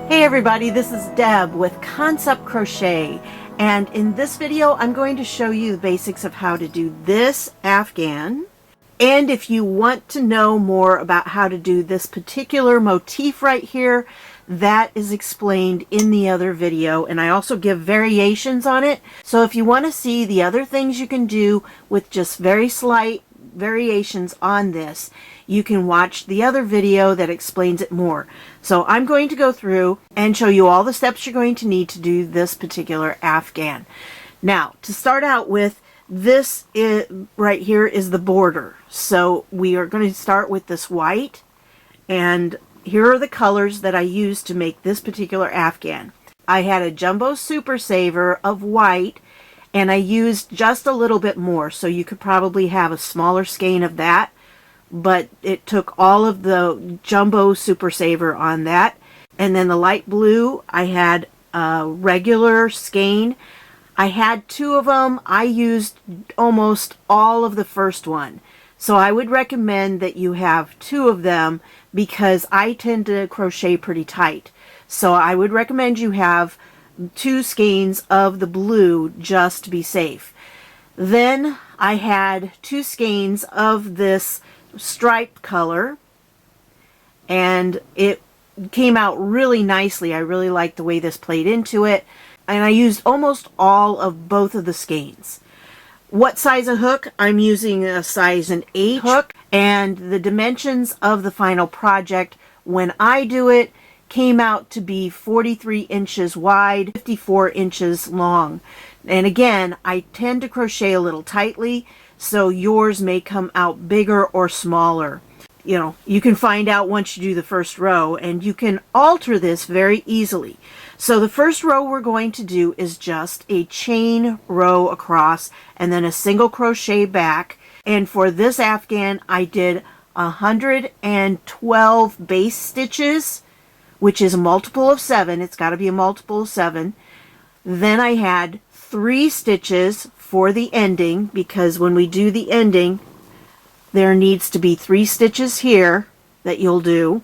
Hey everybody, this is Deb with Concept Crochet, and in this video I'm going to show you the basics of how to do this Afghan. And if you want to know more about how to do this particular motif right here, that is explained in the other video, and I also give variations on it. So if you want to see the other things you can do with just very slight variations on this, you can watch the other video that explains it more. So I'm going to go through and show you all the steps you're going to need to do this particular Afghan. Now, to start out with, this right here is the border. So we are going to start with this white, and here are the colors that I used to make this particular Afghan. I had a jumbo super saver of white, and I used just a little bit more, so you could probably have a smaller skein of that, but it took all of the jumbo super saver on that. And then the light blue, I had a regular skein. I had two of them. I used almost all of the first one, so I would recommend that you have two of them because I tend to crochet pretty tight. So I would recommend you have two skeins of the blue just to be safe. Then I had two skeins of this striped color, and it came out really nicely. I really liked the way this played into it, and I used almost all of both of the skeins. What size of hook? I'm using a size 8 hook, and the dimensions of the final project when I do it came out to be 43 inches wide, 54 inches long. And again, I tend to crochet a little tightly, so yours may come out bigger or smaller. You know, you can find out once you do the first row, and you can alter this very easily. So the first row we're going to do is just a chain row across and then a single crochet back. And for this Afghan, I did 112 base stitches, which is a multiple of 7. It's got to be a multiple of 7. Then I had 3 stitches for the ending, because when we do the ending, there needs to be 3 stitches here that you'll do.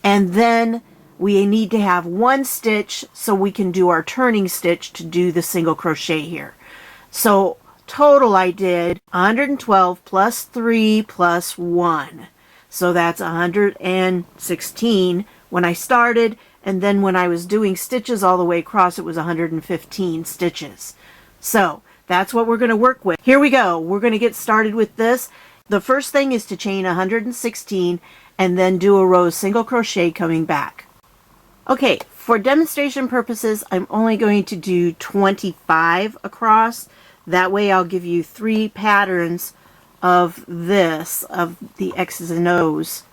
And then we need to have 1 stitch so we can do our turning stitch to do the single crochet here. So total I did 112 plus 3 plus 1. So that's 116 when I started, and then when I was doing stitches all the way across, it was 115 stitches. So that's what we're going to work with. Here we go. We're going to get started with this. The first thing is to chain 116 and then do a row of single crochet coming back. Okay, for demonstration purposes, I'm only going to do 25 across. That way I'll give you 3 patterns of this, of the X's and O's,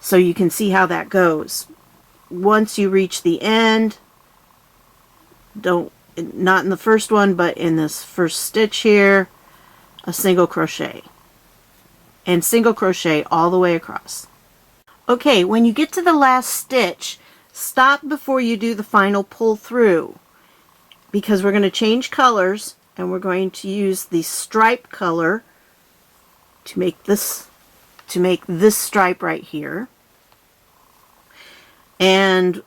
so you can see how that goes. Once you reach the end, not in the first one, but in this first stitch here, a single crochet. And single crochet all the way across. Okay, when you get to the last stitch, stop before you do the final pull through, because we're going to change colors, and we're going to use the stripe color to make this stripe right here. And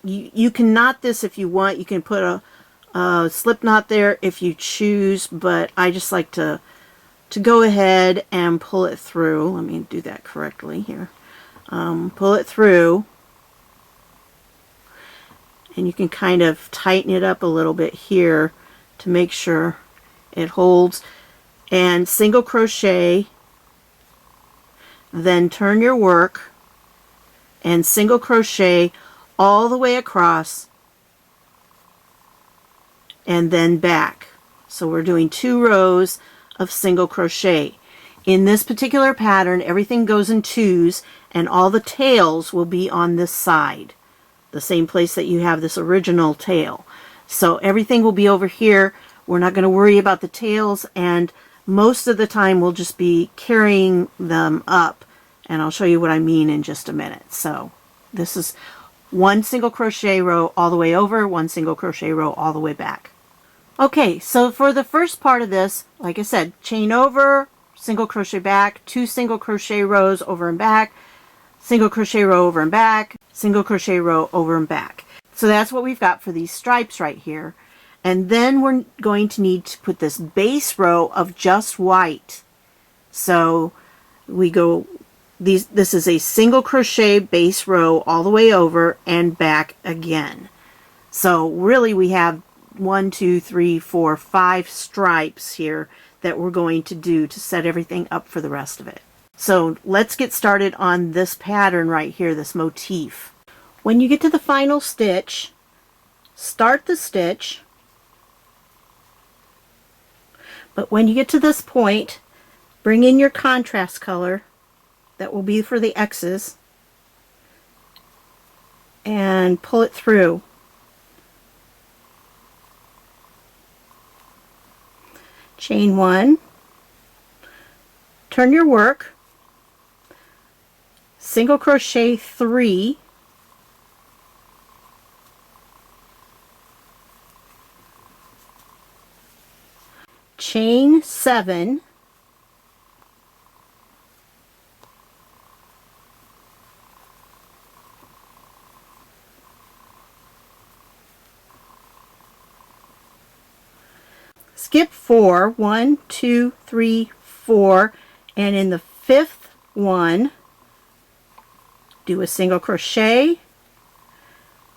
you can knot this if you want. You can put a slip knot there if you choose, but I just like to go ahead and pull it through. Let me do that correctly here. Pull it through, and you can kind of tighten it up a little bit here to make sure it holds. And single crochet, then turn your work and single crochet all the way across and then back. So we're doing 2 rows of single crochet. In this particular pattern, everything goes in 2s, and all the tails will be on this side, the same place that you have this original tail. So everything will be over here. We're not going to worry about the tails, and most of the time we'll just be carrying them up, and I'll show you what I mean in just a minute. So this is 1 single crochet row all the way over, 1 single crochet row all the way back. Okay, so for the first part of this, like I said, chain over, single crochet back, 2 single crochet rows over and back, single crochet row over and back, single crochet row over and back. So that's what we've got for these stripes right here. And then we're going to need to put this base row of just white. So we go, this is a single crochet base row all the way over and back again. So really we have 1, 2, 3, 4, 5 stripes here that we're going to do to set everything up for the rest of it. So let's get started on this pattern right here, this motif. When you get to the final stitch, start the stitch, but when you get to this point, bring in your contrast color that will be for the X's and pull it through. Chain 1, turn your work, single crochet 3, chain 7, skip 4, 1, 2, 3, 4, and in the 5th one, do a single crochet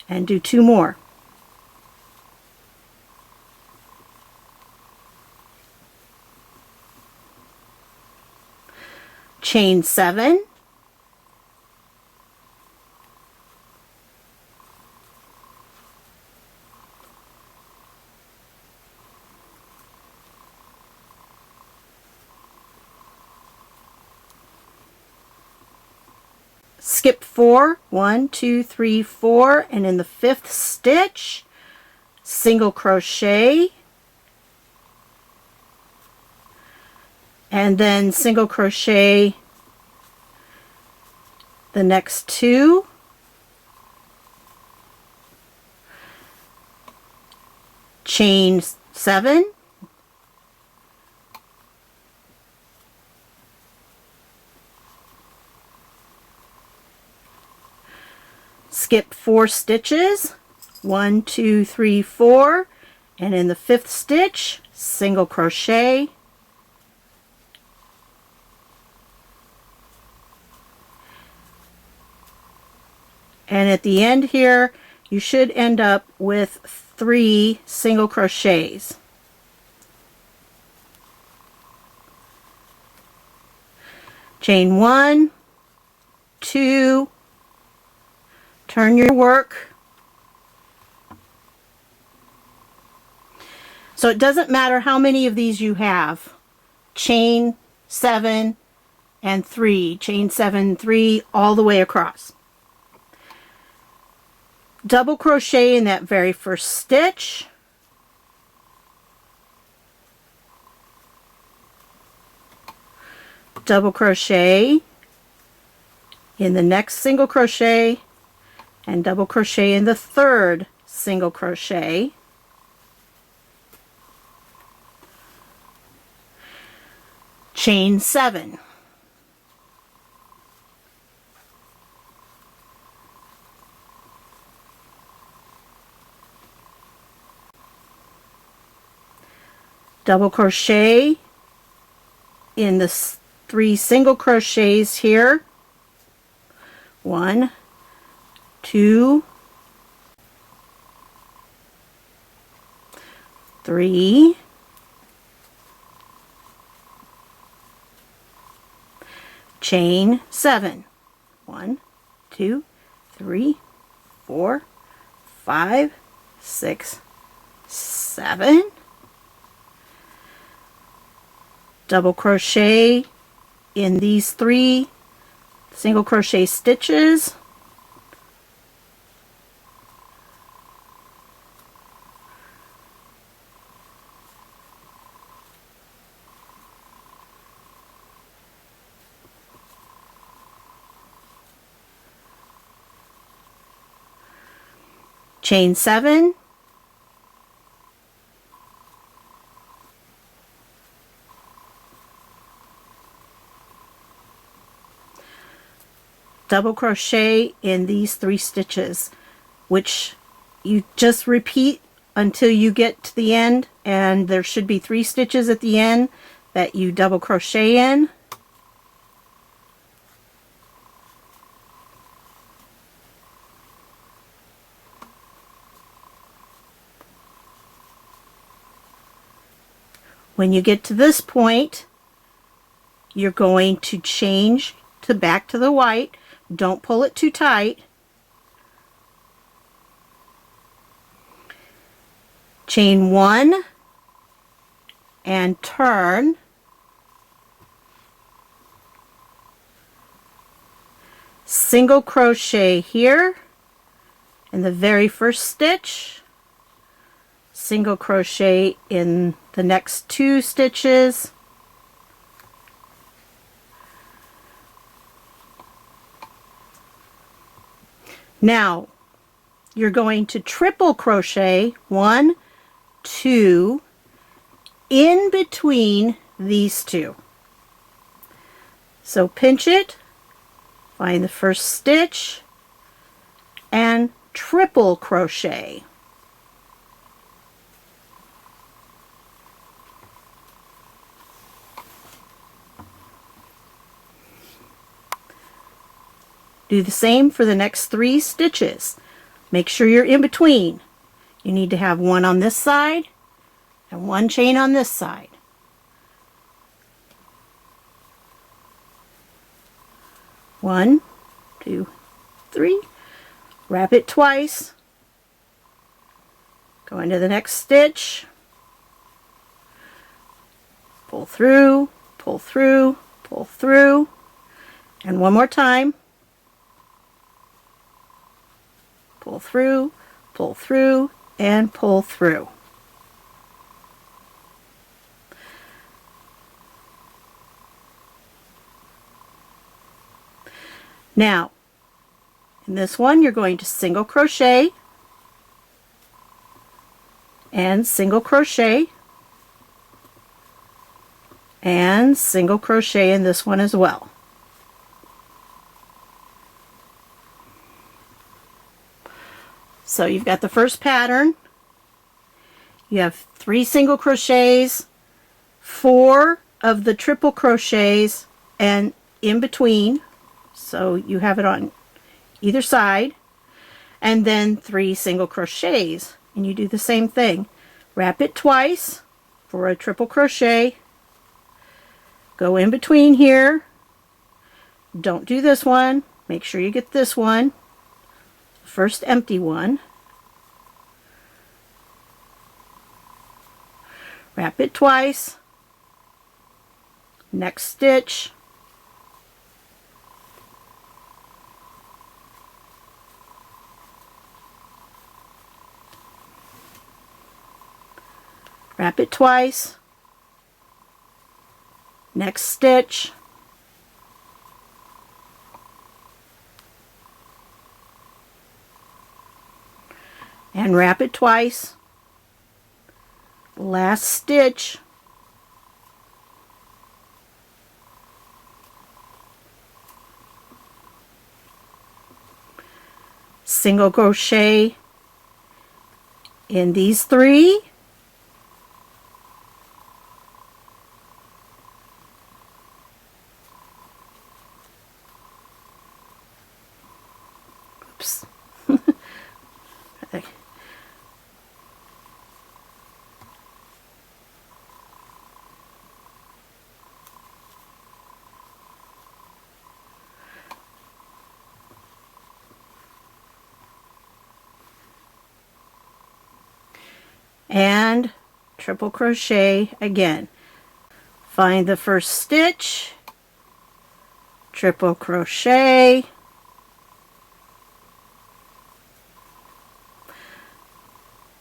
and do 2 more. Chain 7, skip 4, 1, 2, 3, 4, and in the 5th stitch, single crochet, and then single crochet the next 2, chain 7, skip 4 stitches, 1, 2, 3, 4, and in the 5th stitch, single crochet, and at the end here you should end up with 3 single crochets. Chain 1, 2, turn your work. So it doesn't matter how many of these you have. Chain 7 and 3, chain 7, 3, all the way across. Double crochet in that very first stitch, double crochet in the next single crochet, and double crochet in the 3rd single crochet, chain 7, double crochet in the 3 single crochets here, 1, 2, 3, chain 7, 1, 2, 3, 4, 5, 6, 7, double crochet in these 3 single crochet stitches, chain 7, double crochet in these 3 stitches, which You just repeat until you get to the end, and there should be 3 stitches at the end that you double crochet in. When you get to this point, you're going to change to back to the white. Don't pull it too tight. Chain 1 and turn. Single crochet here in the very first stitch. Single crochet in the next 2 stitches. Now you're going to triple crochet 1, 2 in between these 2. So pinch it, find the first stitch, and triple crochet. Do the same for the next 3 stitches. Make sure you're in between. You need to have 1 on this side and 1 chain on this side. One, 2, 3. Wrap it twice. Go into the next stitch. Pull through, pull through, pull through, and one more time. Pull through, and pull through. Now, in this one, you're going to single crochet and single crochet and single crochet in this one as well. So you've got the first pattern. You have 3 single crochets, 4 of the triple crochets, and in between, so you have it on either side, and then 3 single crochets. And you do the same thing. Wrap it twice for a triple crochet. Go in between here. Don't do this one. Make sure you get this one. First empty one. Wrap it twice. Next stitch. Wrap it twice. Next stitch. And wrap it twice. Last stitch. Single crochet in these 3. Oops. And triple crochet again. Find the first stitch, triple crochet,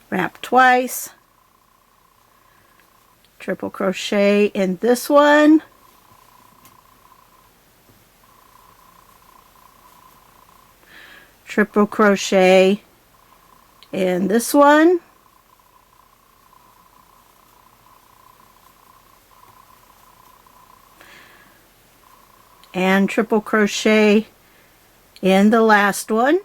wrap twice, triple crochet in this one, triple crochet in this one, and triple crochet in the last one.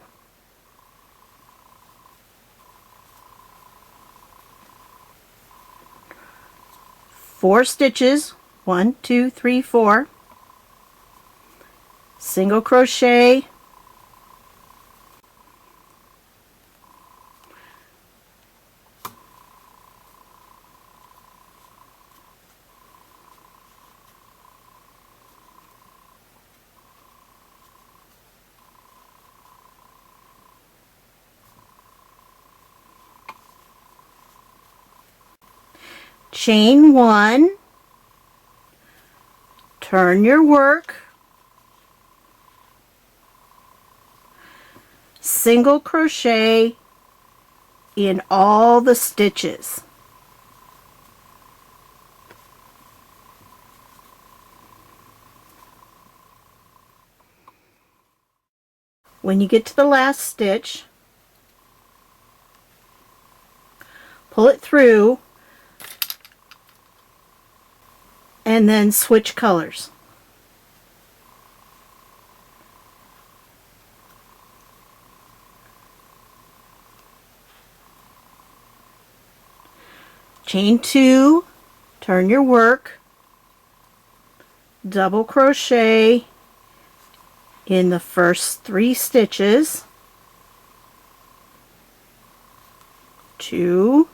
4 stitches, 1, 2, 3, 4, single crochet, chain 1, turn your work, single crochet in all the stitches. When you get to the last stitch, pull it through and then switch colors. Chain 2, turn your work, double crochet in the first 3 stitches, 2,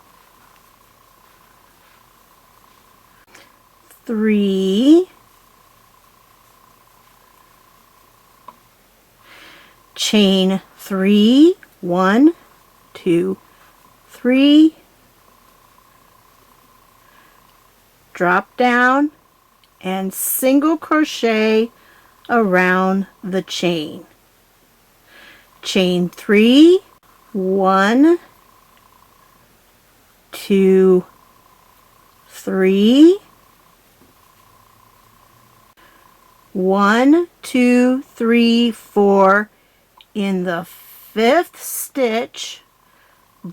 3, chain 3, 1, 2, 3, drop down and single crochet around the chain. Chain 3, 1, 2, 3, 1, 2, 3, 4. In the 5th stitch,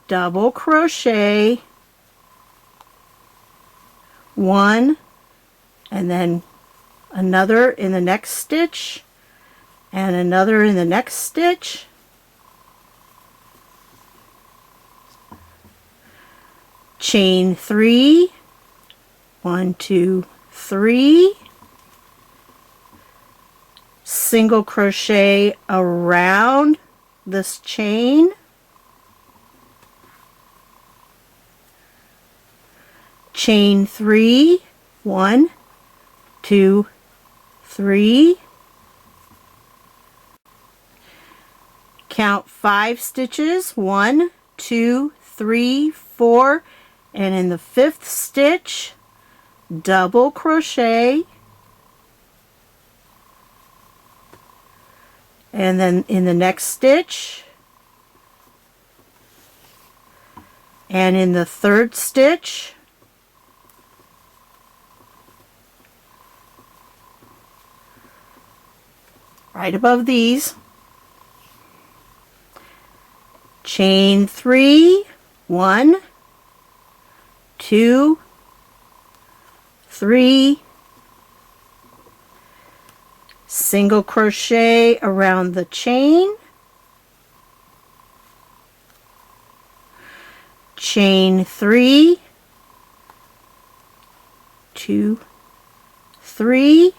double crochet, 1, and then another in the next stitch, and another in the next stitch, chain 3, 1, 2, 3, single crochet around this chain, chain 3, 1, 2, 3, count 5 stitches, 1, 2, 3, 4, and in the 5th stitch, double crochet, and then in the next stitch, and in the 3rd stitch, right above these, chain 3, 1, 2, 3, single crochet around the chain, chain 3, 2, 3,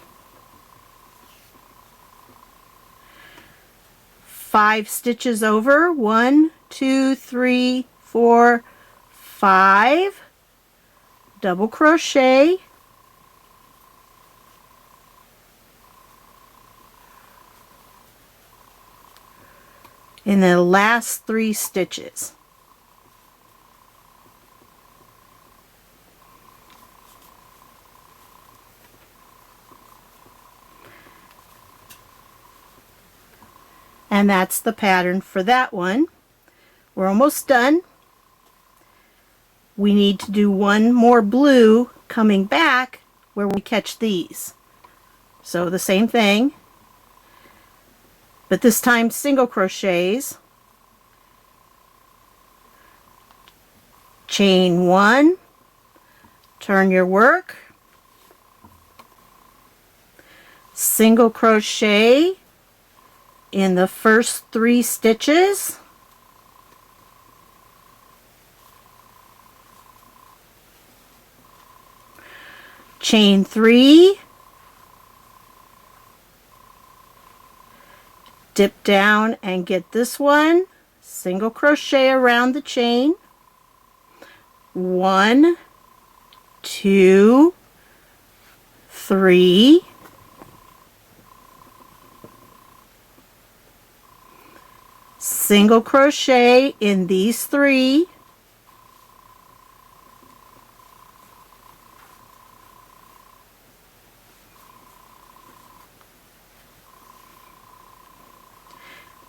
5 stitches over, 1, 2, 3, 4, 5, double crochet, in the last 3 stitches. And that's the pattern for that one. We're almost done. We need to do one more blue coming back where we catch these. So the same thing, but this time single crochets, chain 1, turn your work, single crochet in the first 3 stitches, chain 3, dip down and get this one, single crochet around the chain, 1, 2, 3, single crochet in these 3,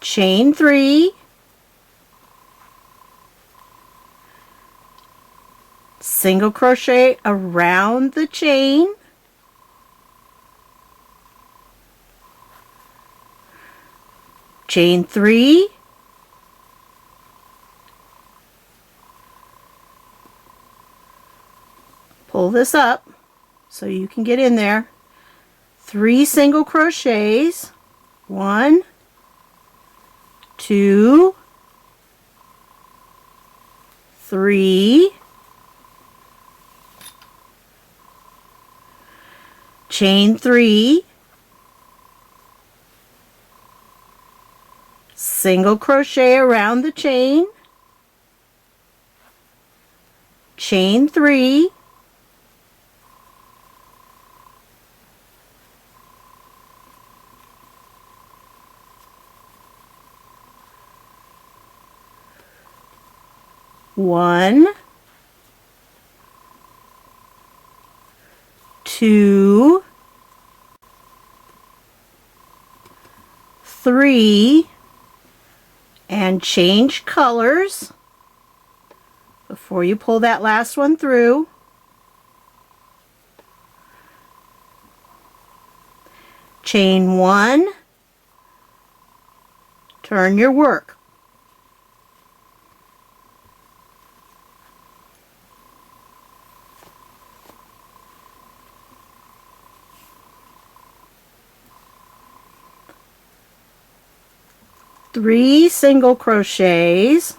chain 3, single crochet around the chain, chain 3, pull this up so you can get in there, 3 single crochets, 1, 2, 3, chain 3, single crochet around the chain, chain 3, one, 2, 3, and change colors before you pull that last one through. Chain 1, turn your work. Three single crochets,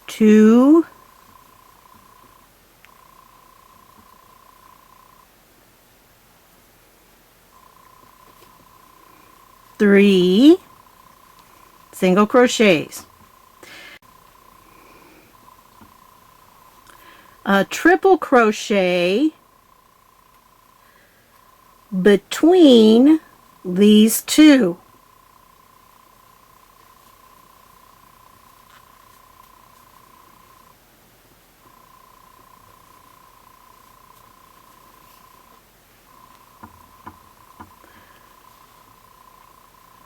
2, 3 single crochets, a triple crochet between these 2.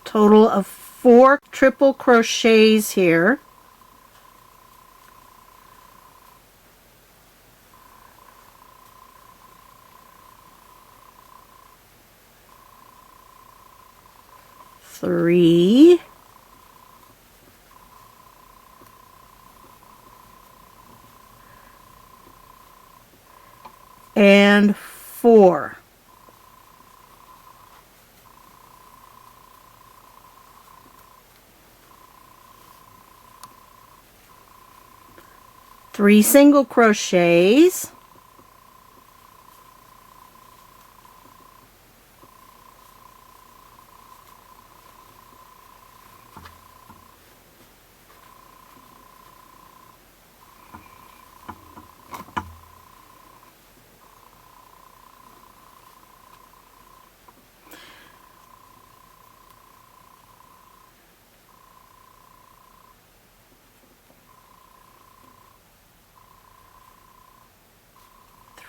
Total of 4 triple crochets here. Three, and 4. Three single crochets,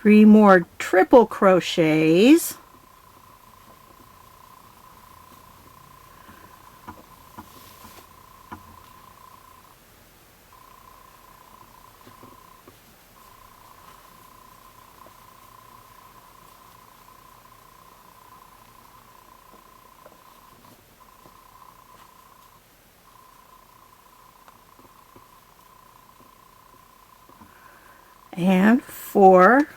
three more triple crochets, and 4.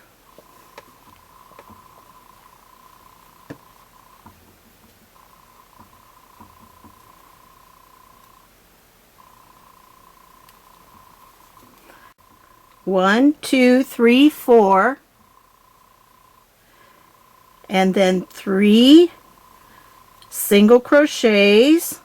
1, 2, 3, 4, and then 3 single crochets,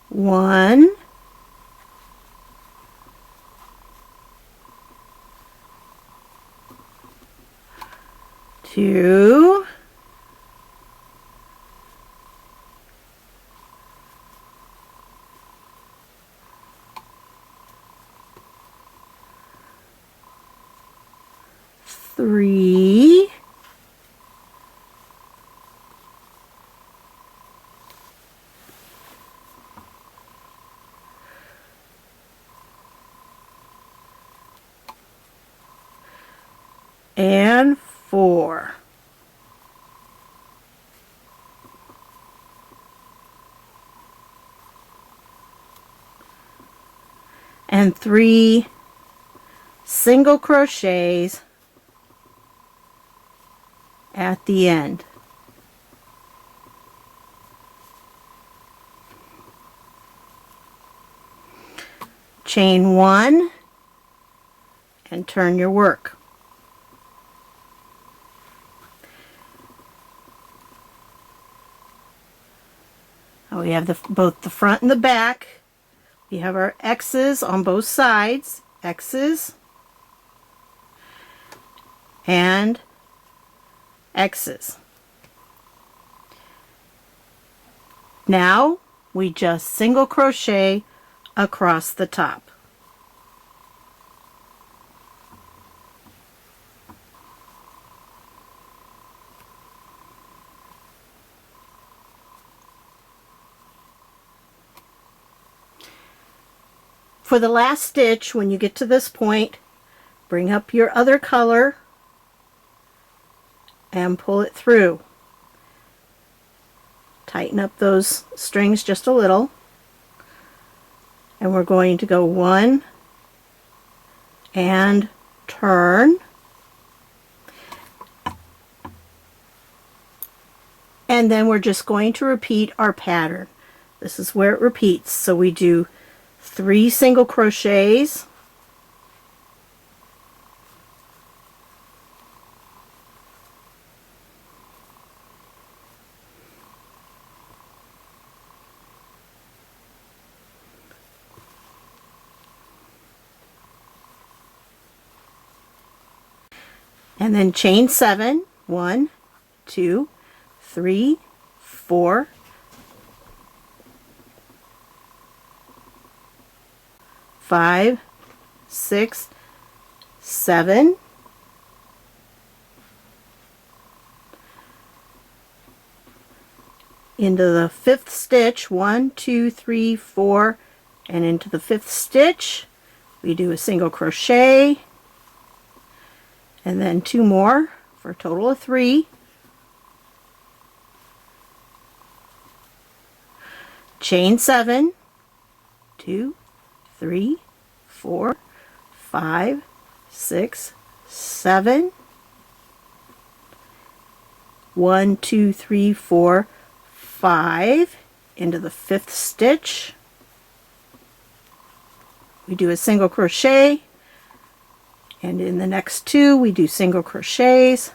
one, two, three, and 4. And 3 single crochets at the end. Chain 1 and turn your work. Now we have both the front and the back. We have our X's on both sides, X's and X's. Now we just single crochet across the top. For the last stitch, when you get to this point, bring up your other color and pull it through. Tighten up those strings just a little, and we're going to go 1 and turn, and then we're just going to repeat our pattern. This is where it repeats, so we do 3 single crochets, and then chain 7, 1, 2, 3, 4, 5, 6, 7, into the 5th stitch, 1, 2, 3, 4, and into the 5th stitch we do a single crochet, and then 2 more for a total of 3. Chain 7, 2, 3, 4, 5, 6, 7, 1, 2, 3, 4, 5, into the 5th stitch. We do a single crochet, and in the next 2 we do single crochets.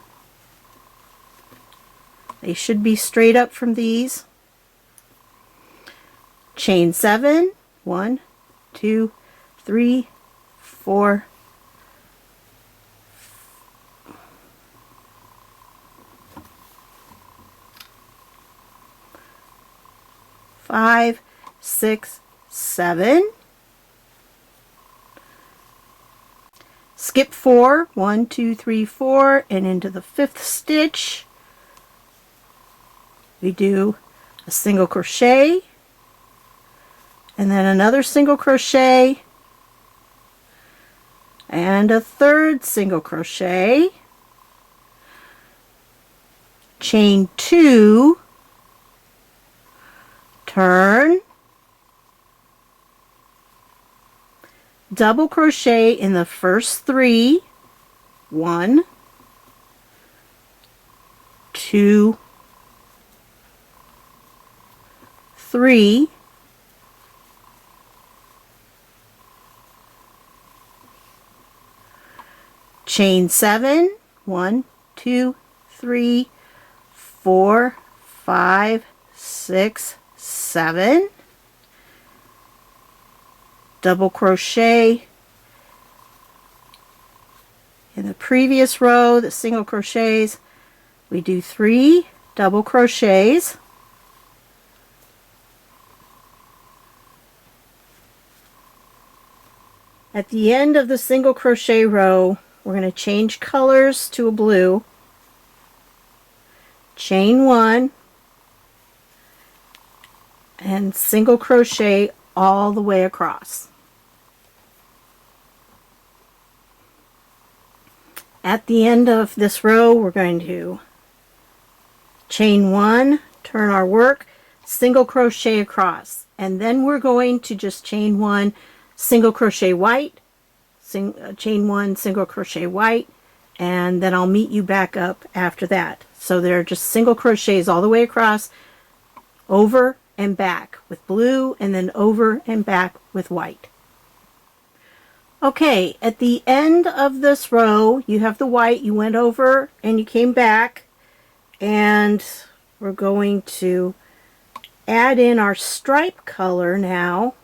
They should be straight up from these. Chain 7, 1, 2, 3, 4, 5, 6, 7. Skip 4, 1, 2, 3, 4, and into the 5th stitch we do a single crochet, and then another single crochet, and a 3rd single crochet, chain 2, turn, double crochet in the first 3, 1, 2, 3, chain 7, 1, 2, 3, 4, 5, 6, 7, double crochet in the previous row, the single crochets. We do 3 double crochets, at the end of the single crochet row. We're going to change colors to a blue, chain 1, and single crochet all the way across. At the end of this row, we're going to chain 1, turn our work, single crochet across, and then we're going to just chain 1, single crochet white, chain 1, single crochet white, and then I'll meet you back up after that. So they're just single crochets all the way across, over and back with blue, and then over and back with white. Okay, at the end of this row, you have the white, you went over and you came back, and we're going to add in our stripe color now.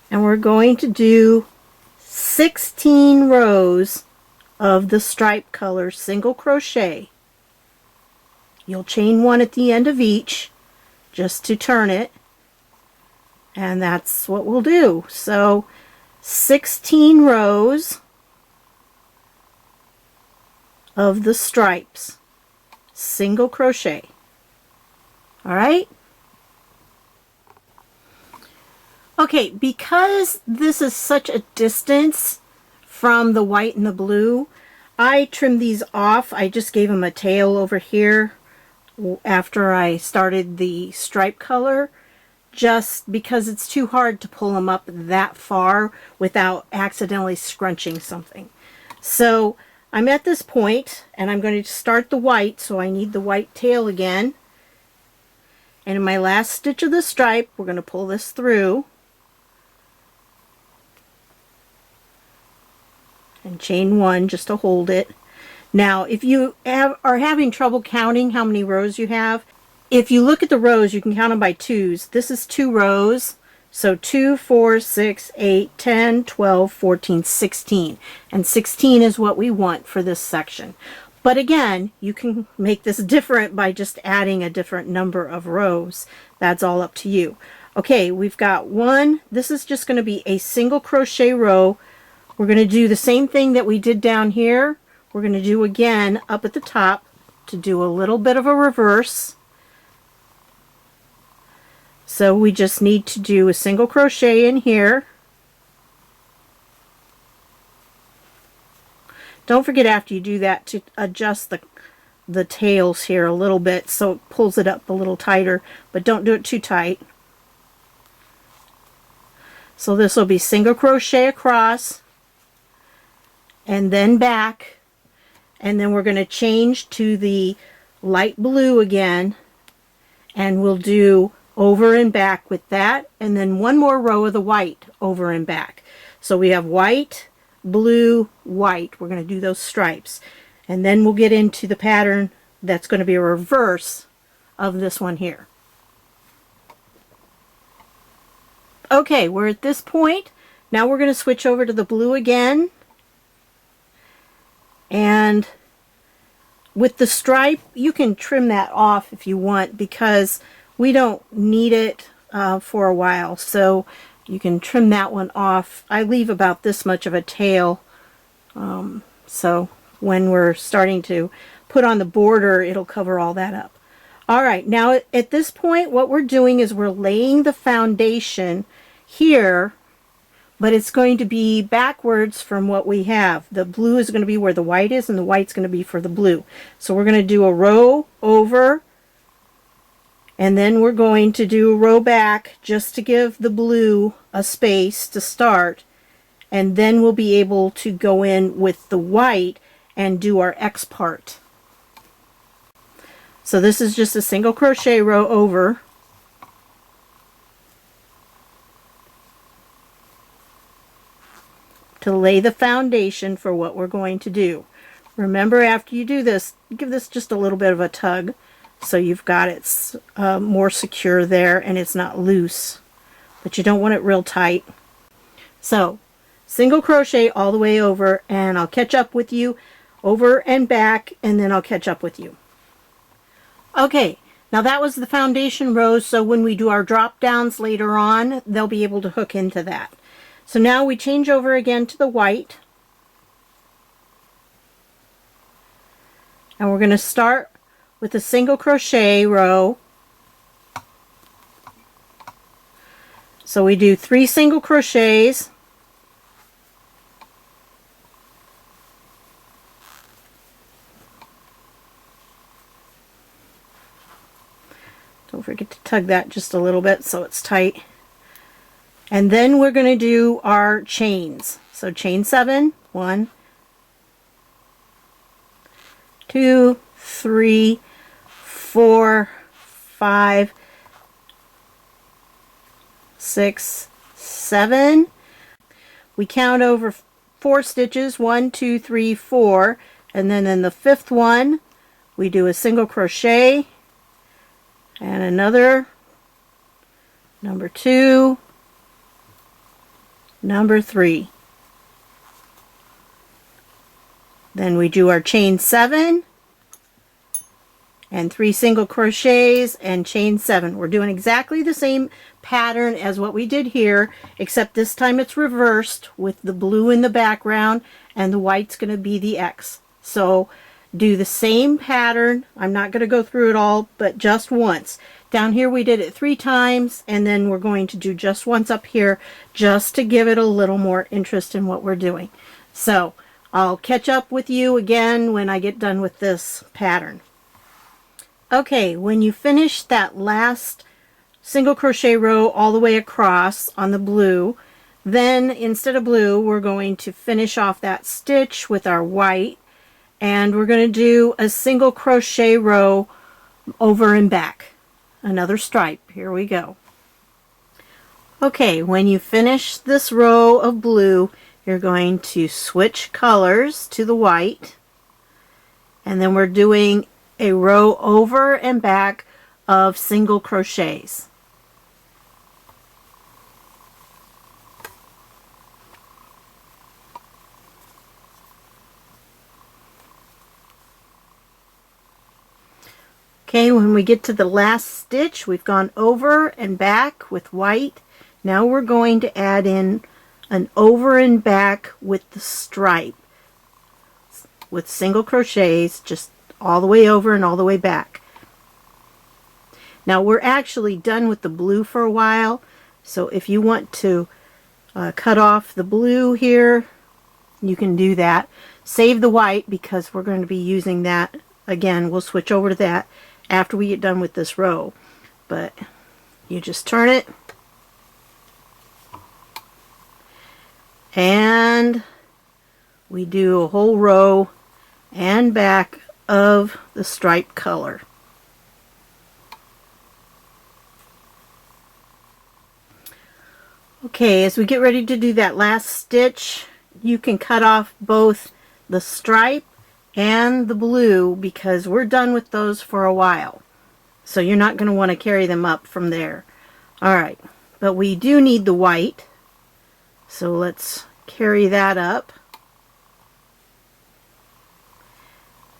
And we're going to do 16 rows of the stripe color single crochet. You'll chain 1 at the end of each just to turn it, and that's what we'll do. So 16 rows of the stripes single crochet. All right. Okay, because this is such a distance from the white and the blue, I trimmed these off. I just gave them a tail over here after I started the stripe color, just because it's too hard to pull them up that far without accidentally scrunching something. So I'm at this point, and I'm going to start the white, so I need the white tail again. And in my last stitch of the stripe, we're going to pull this through and chain 1 just to hold it. Now, if you are having trouble counting how many rows you have, if you look at the rows, you can count them by 2s. This is 2 rows, so 2, 4, 6, 8, 10, 12, 14, 16. And 16 is what we want for this section. But again, you can make this different by just adding a different number of rows. That's all up to you. Okay, we've got 1. This is just going to be a single crochet row. We're going to do the same thing that we did down here. We're going to do again up at the top to do a little bit of a reverse. So we just need to do a single crochet in here. Don't forget after you do that to adjust the tails here a little bit so it pulls it up a little tighter, but don't do it too tight. So this will be single crochet across and then back, and then we're going to change to the light blue again, and we'll do over and back with that, and then 1 more row of the white over and back. So we have white, blue, white. We're going to do those stripes, and then we'll get into the pattern that's going to be a reverse of this one here. Okay, we're at this point. Now we're going to switch over to the blue again, and with the stripe, you can trim that off if you want, because we don't need it for a while, so you can trim that one off. I leave about this much of a tail, so when we're starting to put on the border, it'll cover all that up. All right, now at this point, what we're doing is we're laying the foundation here but it's going to be backwards from what we have. The blue is going to be where the white is, and the white's going to be for the blue. So we're going to do a row over, and then we're going to do a row back just to give the blue a space to start, and then we'll be able to go in with the white and do our X part. So this is just a single crochet row over, to lay the foundation for what we're going to do. Remember, after you do this, give this just a little bit of a tug so you've got it more secure there and it's not loose, but you don't want it real tight. So single crochet all the way over, and I'll catch up with you over and back, and then I'll catch up with you. Okay, now that was the foundation rows, so when we do our drop downs later on, they'll be able to hook into that. So now we change over again to the white, and we're going to start with a single crochet row. So we do 3 single crochets, don't forget to tug that just a little bit so it's tight. And then we're going to do our chains. So chain 7, 1, 2, 3, 4, 5, 6, 7. We count over 4 stitches, 1, 2, 3, 4, and then in the 5th one we do a single crochet and another, number 2, number 3. Then we do our chain 7 and 3 single crochets and chain 7. We're doing exactly the same pattern as what we did here, except this time it's reversed with the blue in the background and the white's going to be the X. So do the same pattern. I'm not going to go through it all, but just once. Down here we did it 3 times, and then we're going to do just once up here just to give it a little more interest in what we're doing. So I'll catch up with you again when I get done with this pattern. Okay, when you finish that last single crochet row all the way across on the blue, then instead of blue we're going to finish off that stitch with our white, and we're going to do a single crochet row over and back. Another stripe. Here we go. Okay, when you finish this row of blue, you're going to switch colors to the white, and then we're doing a row over and back of single crochets. Okay, when we get to the last stitch, we've gone over and back with white. Now we're going to add in an over and back with the stripe with single crochets, just all the way over and all the way back. Now we're actually done with the blue for a while, so if you want to cut off the blue here, you can do that. Save the white because we're going to be using that again. We'll switch over to that after we get done with this row, but you just turn it and we do a whole row and back of the stripe color. Okay, as we get ready to do that last stitch, you can cut off both the stripe and the blue because we're done with those for a while. So you're not going to want to carry them up from there. Alright, but we do need the white. So let's carry that up.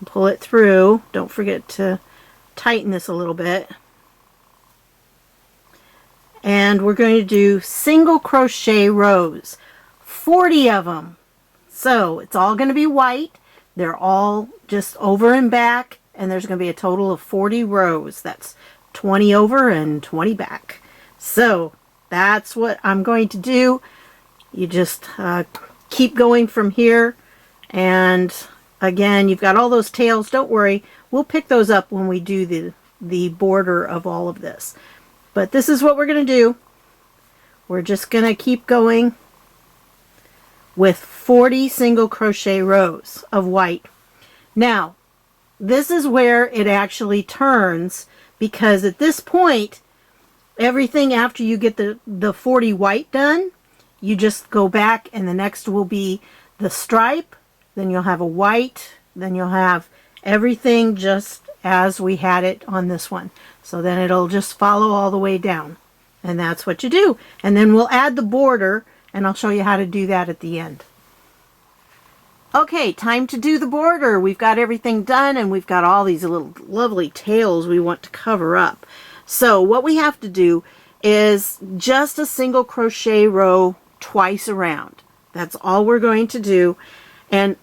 Pull it through. Don't forget to tighten this a little bit. And we're going to do single crochet rows. 40 of them. So it's all going to be white. They're all just over and back, and there's going to be a total of 40 rows. That's 20 over and 20 back. So that's what I'm going to do. You just keep going from here, and again, you've got all those tails. Don't worry, we'll pick those up when we do the border of all of this. But this is what we're going to do. We're just going to keep going with 40 single crochet rows of white. Now, this is where it actually turns, because at this point, everything after you get the 40 white done, you just go back, and the next will be the stripe, then you'll have a white, then you'll have everything just as we had it on this one. So then it'll just follow all the way down. And that's what you do. And then we'll add the border, and I'll show you how to do that at the end. Okay, time to do the border. We've got everything done, and we've got all these little lovely tails we want to cover up. So what we have to do is just a single crochet row twice around. That's all we're going to do. And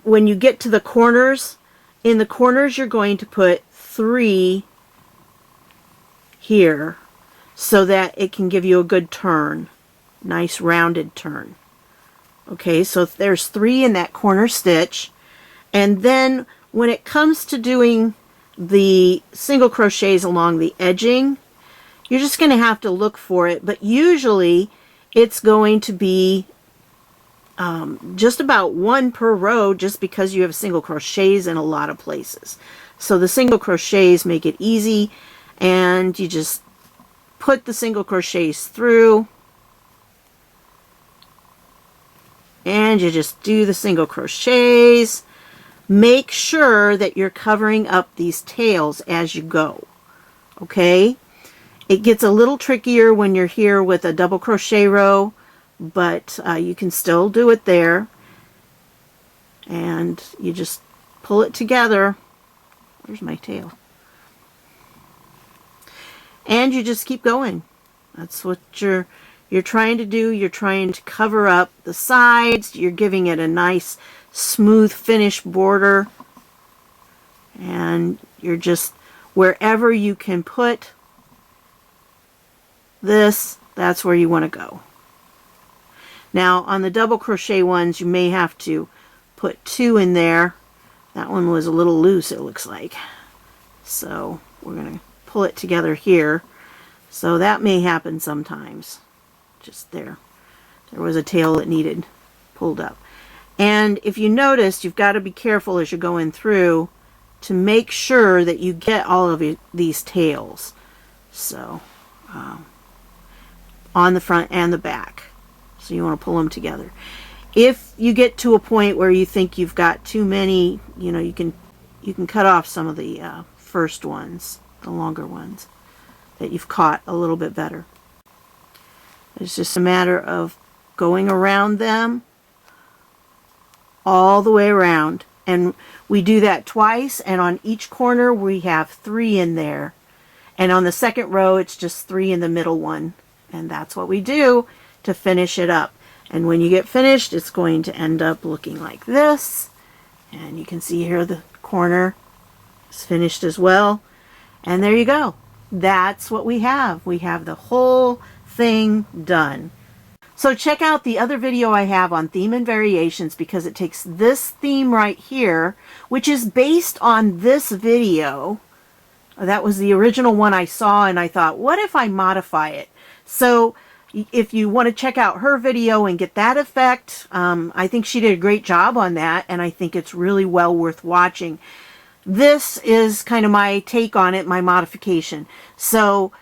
when you get to the corners, in the corners you're going to put 3 here so that it can give you a good turn, nice rounded turn. Okay, so there's 3 in that corner stitch, and then when it comes to doing the single crochets along the edging, you're just going to have to look for it, but usually it's going to be just about 1 per row, just because you have single crochets in a lot of places. So the single crochets make it easy, and you just put the single crochets through, and you just do the single crochets. Make sure that you're covering up these tails as you go. Okay, it gets a little trickier when you're here with a double crochet row, but you can still do it there, and you just pull it together. Where's my tail? And you just keep going. That's what you're trying to do. You're trying to cover up the sides. You're giving it a nice smooth finish border, and you're just, wherever you can put this, that's where you want to go. Now on the double crochet ones, you may have to put 2 in there. That one was a little loose, it looks like. So we're going to pull it together here. So that may happen sometimes. Just there was a tail that needed pulled up. And if you notice, you've got to be careful as you're going through to make sure that you get all of these tails. So on the front and the back. So you want to pull them together. If you get to a point where you think you've got too many, you know, you can cut off some of the first ones, the longer ones that you've caught a little bit better. It's just a matter of going around them all the way around, and we do that twice, and on each corner we have 3 in there, and on the second row it's just 3 in the middle one, and that's what we do to finish it up. And when you get finished, it's going to end up looking like this, and you can see here the corner is finished as well, and there you go. That's what we have. We have the whole thing done. So check out the other video I have on theme and variations, because it takes this theme right here, which is based on this video. That was the original one I saw, and I thought, what if I modify it? So if you want to check out her video and get that effect, I think she did a great job on that, and I think it's really well worth watching. This is kind of my take on it, my modification. So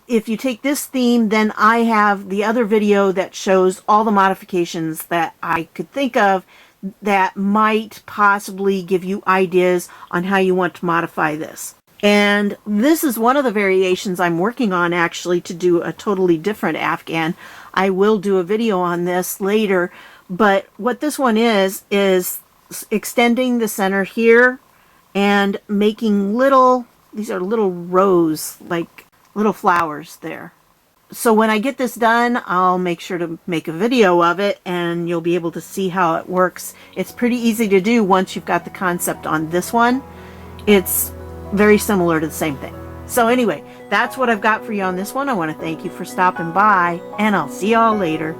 if you take this theme, then I have the other video that shows all the modifications that I could think of that might possibly give you ideas on how you want to modify this. And this is one of the variations I'm working on, actually, to do a totally different Afghan. I will do a video on this later, but what this one is extending the center here and making these are little rows, like little flowers there. So when I get this done, I'll make sure to make a video of it, and you'll be able to see how it works. It's pretty easy to do once you've got the concept on this one. It's very similar to the same thing. So anyway, that's what I've got for you on this one. I want to thank you for stopping by, and I'll see y'all later.